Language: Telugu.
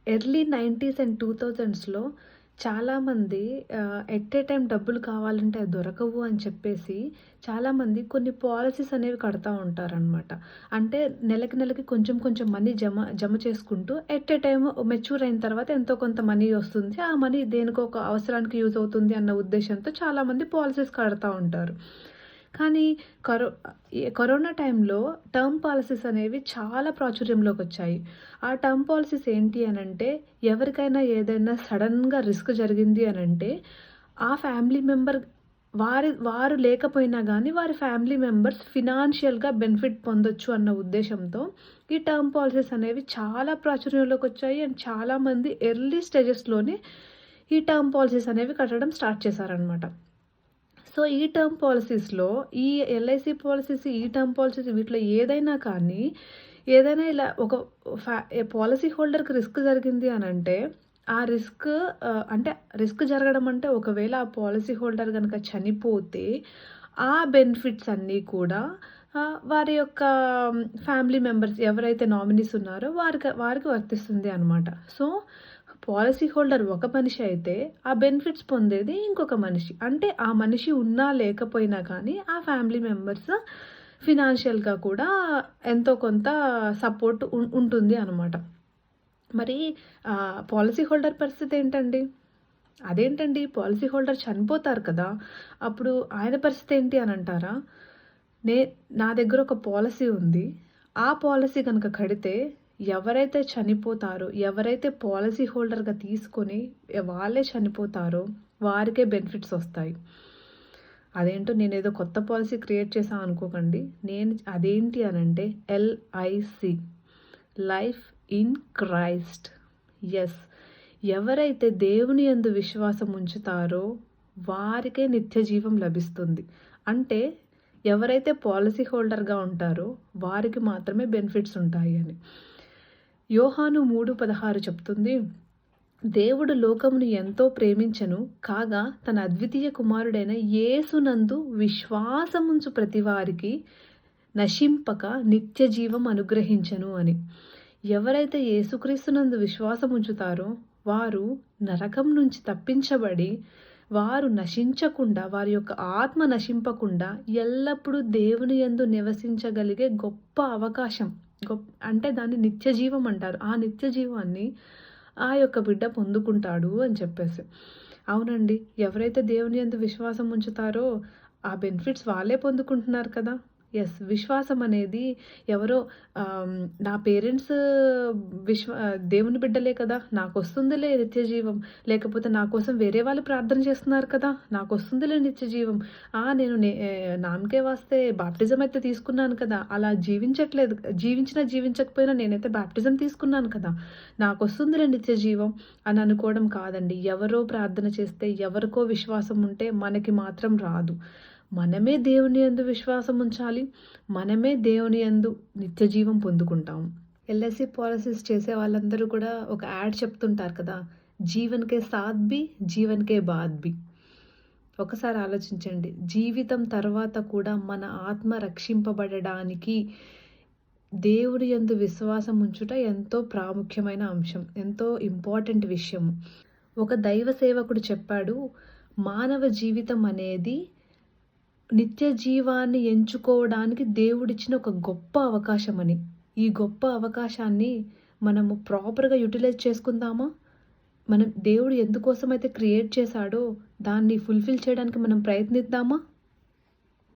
ఎర్లీ 90s అండ్ 2000స్‌లో చాలామంది ఎట్ ఏ టైమ్ డబ్బులు కావాలంటే అది దొరకవు అని చెప్పేసి చాలామంది కొన్ని పాలిసీస్ అనేవి కడతా ఉంటారనమాట. అంటే నెలకి నెలకి కొంచెం కొంచెం మనీ జమ జమ చేసుకుంటూ ఎట్ ఏ టైమ్ మెచ్యూర్ అయిన తర్వాత ఎంతో కొంత మనీ వస్తుంది. ఆ మనీ దేనికో ఒక అవసరానికి యూజ్ అవుతుంది అన్న ఉద్దేశ్యంతో చాలామంది పాలిసీస్ కడతా ఉంటారు. కానీ కరో కరోనా టైంలో టర్మ్ పాలిసీస్ అనేవి చాలా ప్రాచుర్యంలోకొచ్చాయి. ఆ టర్మ్ పాలిసీస్ ఏంటి అనంటే, ఎవరికైనా ఏదైనా సడెన్‌గా రిస్క్ జరిగింది అనంటే, ఆ ఫ్యామిలీ మెంబర్ వారు లేకపోయినా గానీ, వారి ఫ్యామిలీ మెంబర్స్ ఫినాన్షియల్‌గా బెనిఫిట్ పొందొచ్చు అన్న ఉద్దేశ్యంతో, ఈ టర్మ్ పాలిసీస్ అనేవి చాలా ప్రాచుర్యంలోకొచ్చాయి. అండ్ చాలామంది ఎర్లీ స్టేజెస్‌లోనే ఈ టర్మ్ పాలిసీస్ అనేవి కట్టడం స్టార్ట్ చేశారనమాట. సో, ఈ టర్మ్ పాలిసీస్‌లో ఈ ఎల్ఐసీ పాలిసీస్, ఈ టర్మ్ పాలిసీస్ వీటిలో ఏదైనా కానీ, ఏదైనా ఇలా ఒక పాలిసీ హోల్డర్‌కి రిస్క్ జరిగింది అనంటే, ఆ రిస్క్ అంటే రిస్క్ జరగడం అంటే ఒకవేళ ఆ పాలిసీ హోల్డర్ గనక చనిపోతే, ఆ బెనిఫిట్స్ అన్నీ కూడా వారి యొక్క ఫ్యామిలీ మెంబర్స్ ఎవరైతే నామినీస్ ఉన్నారో వారికి వర్తిస్తుంది అనమాట. సో, పాలిసీ హోల్డర్ ఒక మనిషి అయితే, ఆ బెనిఫిట్స్ పొందేది ఇంకొక మనిషి. అంటే ఆ మనిషి ఉన్నా లేకపోయినా కానీ, ఆ ఫ్యామిలీ మెంబర్స్ ఫినాన్షియల్‌గా కూడా ఎంతో కొంత సపోర్ట్ ఉంటుంది అనమాట. మరి పాలిసీ హోల్డర్ పరిస్థితి ఏంటండి? అదేంటండి పాలిసీ హోల్డర్ చనిపోతారు కదా! అప్పుడు ఆయన పరిస్థితి ఏంటి అనంటారా? నే నా దగ్గర ఒక పాలిసీ ఉంది. ఆ పాలిసీ గనక కడితే ఎవరైతే చనిపోతారో, ఎవరైతే పాలిసీ హోల్డర్‌గా తీసుకొని వాళ్ళే చనిపోతారో వారికే బెనిఫిట్స్ ఒస్తాయి. అదేంటో నేనేదో కొత్త పాలిసీ క్రియేట్ చేశా అనుకోకండి. అదేంటి అనంటే LIC. Life in Christ. Yes. ఎవరైతే దేవుని యందు విశ్వాసం ఉంచుతారో వారికే నిత్య జీవం లభిస్తుంది. అంటే ఎవరైతే పాలిసీ హోల్డర్‌గా ఉంటారో వారికి మాత్రమే బెనిఫిట్స్ ఉంటాయి అని. యోహాను 3:16 చెప్తుంది. దేవుడు లోకమును ఎంతో ప్రేమించెను కాగా తన అద్వితీయ కుమారుడైన యేసునందు విశ్వాసముంచు ప్రతివారికి నశింపక నిత్య జీవం అనుగ్రహించెను అని. ఎవరైతే యేసుక్రీస్తునందు విశ్వాసం ఉంచుతారో వారు నరకం నుంచి తప్పించబడి వారు నశించకుండా, వారి యొక్క ఆత్మ నశింపకుండా ఎల్లప్పుడూ దేవుని యందు నివసించగలిగే గొప్ప అవకాశం. అంటే దాన్ని నిత్య జీవం అంటారు. ఆ నిత్య జీవాన్ని ఆ యొక్క బిడ్డ పొందుకుంటాడు అని చెప్పేసి. అవునండి. ఎవరైతే దేవుని యందు విశ్వాసం ఉంచుతారో ఆ బెనిఫిట్స్ వాళ్ళే పొందుకుంటున్నారు కదా! యెస్. విశ్వాసం అనేది ఎవరో నా పేరెంట్స్ దేవుని బిడ్డలే కదా! నాకొస్తుందిలే నిత్య జీవం. లేకపోతే నా కోసం వేరే వాళ్ళు ప్రార్థన చేస్తున్నారు కదా! నాకొస్తుందిలే నిత్య జీవం. నేను నామకే వాస్తే బాప్టిజం అయితే తీసుకున్నాను కదా! అలా జీవించినా జీవించకపోయినా నేనైతే బాప్టిజం తీసుకున్నాను కదా! నాకొస్తుందిలే నిత్య జీవం అని అనుకోవడం కాదండి. ఎవరో ప్రార్థన చేస్తే, ఎవరికో విశ్వాసం ఉంటే మనకి మాత్రం రాదు. మనమే దేవుని యందు విశ్వాసం ఉంచాలి. మనమే దేవుని యందు నిత్య జీవం పొందుకుంటాము. ఎల్ఐసి పాలిసీస్ చేసే వాళ్ళందరూ కూడా ఒక యాడ్ చెప్తుంటారు కదా! జీవన్ కే సాథ్ భీ, జీవన్ కే బాద్ భీ. ఒకసారి ఆలోచించండి. జీవితం తర్వాత కూడా మన ఆత్మ రక్షింపబడడానికి దేవుడి యందు విశ్వాసం ఉంచుట ఎంతో ప్రాముఖ్యమైన అంశం. ఎంతో ఇంపార్టెంట్ విషయము. ఒక దైవ సేవకుడు చెప్పాడు, మానవ జీవితం అనేది నిత్య జీవాన్ని ఎంచుకోవడానికి దేవుడిచ్చిన ఒక గొప్ప అవకాశమని. ఈ గొప్ప అవకాశాన్ని మనము ప్రాపర్‌గా యుటిలైజ్ చేసుకుందామా? దేవుడు ఎందుకోసమైతే క్రియేట్ చేశాడో దాన్ని ఫుల్‌ఫిల్ చేయడానికి మనం ప్రయత్నిద్దామా?